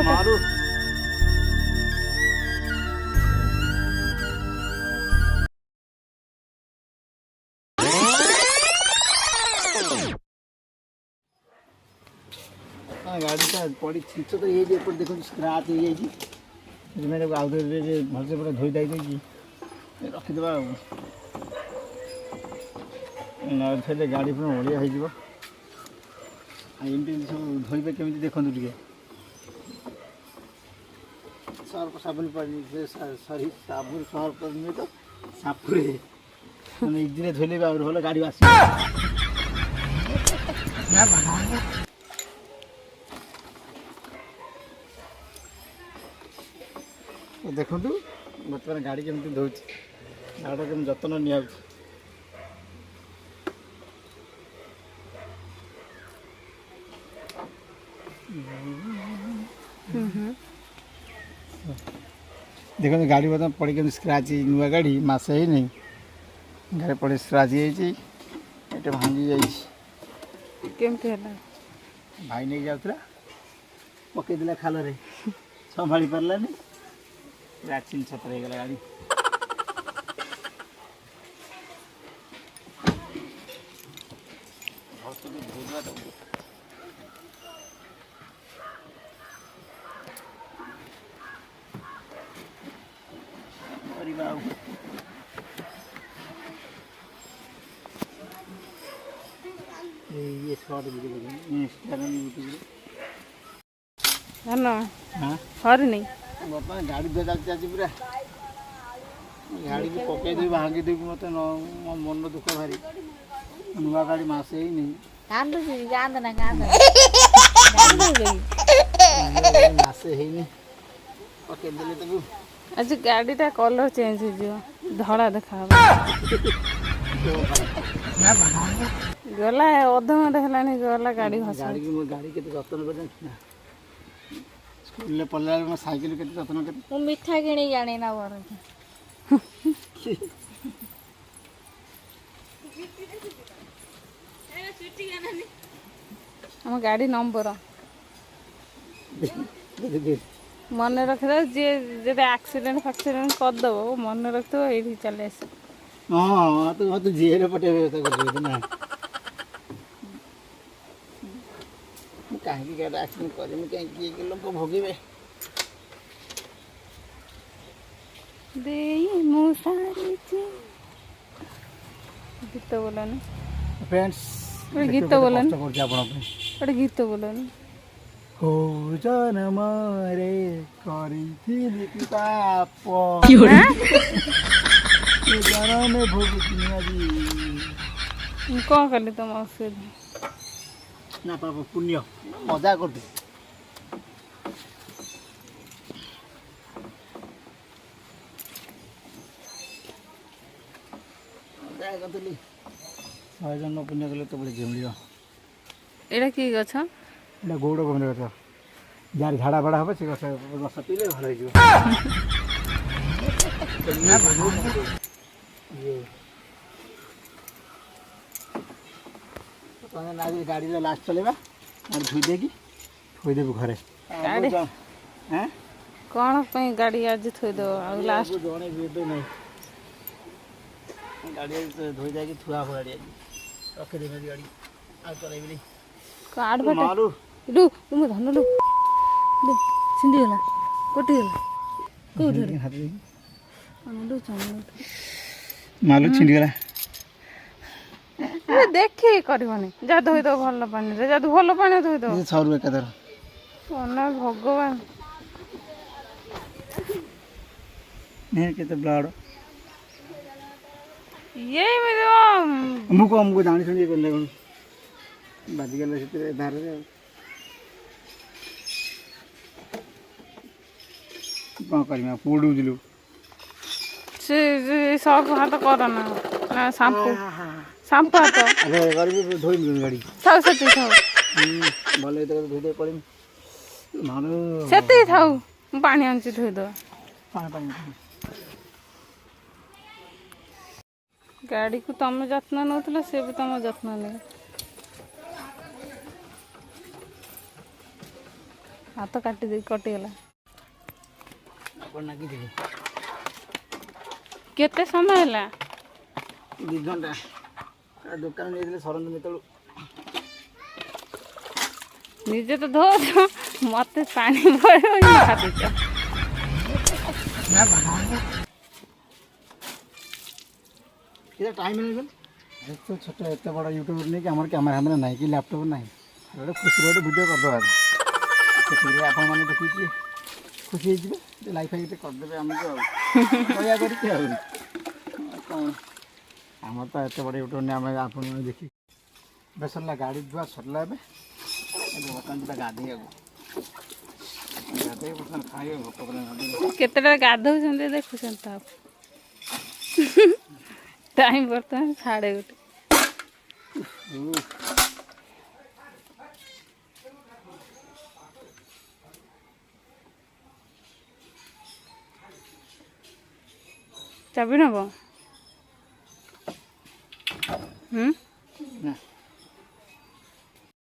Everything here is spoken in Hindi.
मारू गाड़ी का पड़ी छिंच तो ये देखो स्क्रैच हो जाए मैंने आउ भलसे पूरा धोई दाई देगी रखीदे थे गाड़ी पूरा ओडिया हो सब धोबे केमी देखु टे सर्फ साबुन सरी साबुन सर्फ नुहे तो सापुरे मैंने एक दिन धोले भल गाड़ी आस देखु बर्तमान गाड़ी केमी धोच गाड़ी केमी जत्न नि देखो गाड़ी बर्तमान पड़ी के स्क्रैच नुआ गाड़ी मस ही नहीं गाड़ी पड़ी स्क्रैच ये भांगी जाती भाई नहीं जाऊला पकईदेला खाल संभाली पारानी वैक्सीन छतर हो गला गाड़ी ये शॉर्ट वीडियो इंस्टाग्राम यूट्यूब हर नहीं बर्तमान गाड़ी धोजा चाहिए पूरा गाड़ी को पकईदेवी भांगी देवी मत मो मन दुख भारी नुआ गाड़ी मसे ही नहीं मसे ही नहीं पकईदे तक आज गाड़ीटा कलर चेंज हो धड़ा देखा गला अध घंटे है गला गाड़ी गाड़ी के जतन कर स्कूल पढ़ला मो साइकिल के जतन कर मिठा किणी जाने ना बर हम गाड़ी नंबर मन रखिद जी जब एक्सीडेंट फैक्सीडेंट करदेव मन रखिद ये चले आस हाँ तो मत जेल पटे व्यवस्था कर ना कहीं गाड़ी एक्सीडेंट करमी कहीं लोग भोगे गीत बोलानी फ्रेंड्स गीत बोलानी गीत बोलानी हो जनम रे करी पाप जनम में भोगुनी आज कौन कली तुम ना पाप पुण्य मजा करते मजा करते 100 जन्म पुण्य कले तो बड़े झेमिल एटा कि गछ एटा गौड़ गमरे गछ जार झाड़ा बड़ा हम से रस पीले भल हो गाड़ी लास्ट चलेगा धोई देगी थोदेबू घरे कौन गाड़ी आज थोद लास्ट जड़े नहीं गाड़ी धोई जाए थुआ हो गाड़ी रखीदेवी गाड़ी आ चलैबी काट मारू लु तुम धन लु छिंडीगला कटिगला मालू छिंडीगला देखी करनी जा धोईद भल पानी जा भल पानी धोईद सरू एकाधर भगवान के ब्लड ये मुझको जानी शुणी कर बाजिगला से धार कौन कर पोड़ू से सब हाथ करना शाम्पू शाम्पू हाथ अरे धोई गाड़ी थाउ से थाउ भले धोई दे पड़े मानो से थाउ पानी आनी धोई दो गाड़ी को तुम जत्न नौला से भी तुम जत्न नहीं हाथ काटी दे कटिगला ଆପଣ ନାଗିଥିବେ केते समय है 2 ଘଣ୍ଟା ଦୋକାନ ନେଇଥିଲେ ସରଞ୍ଜାମ ଯେତେବେଳେ निजे तो धो मत पानी भाविच ये टाइम नहीं तो छोट एत बड़ा यूट्यूबर नहीं कि हमारे कैमरा हमारा नहीं कि लैपटॉप नहीं गोटे खुशी गोटे वीडियो करदेवा से आप मैंने देखिए खुशी हो लाइफ फाइट करदे आमको दया कर आम तो एत बड़ा यूट्यूबर नहीं आम आप देखिए बस सरला गाड़ी धुआ सरला बर्तमान जी गाधे गाधे बर्तमान खाए भोक केते गाधौ देखुन टाइम बर्तमान 1:30 चाबी नब ना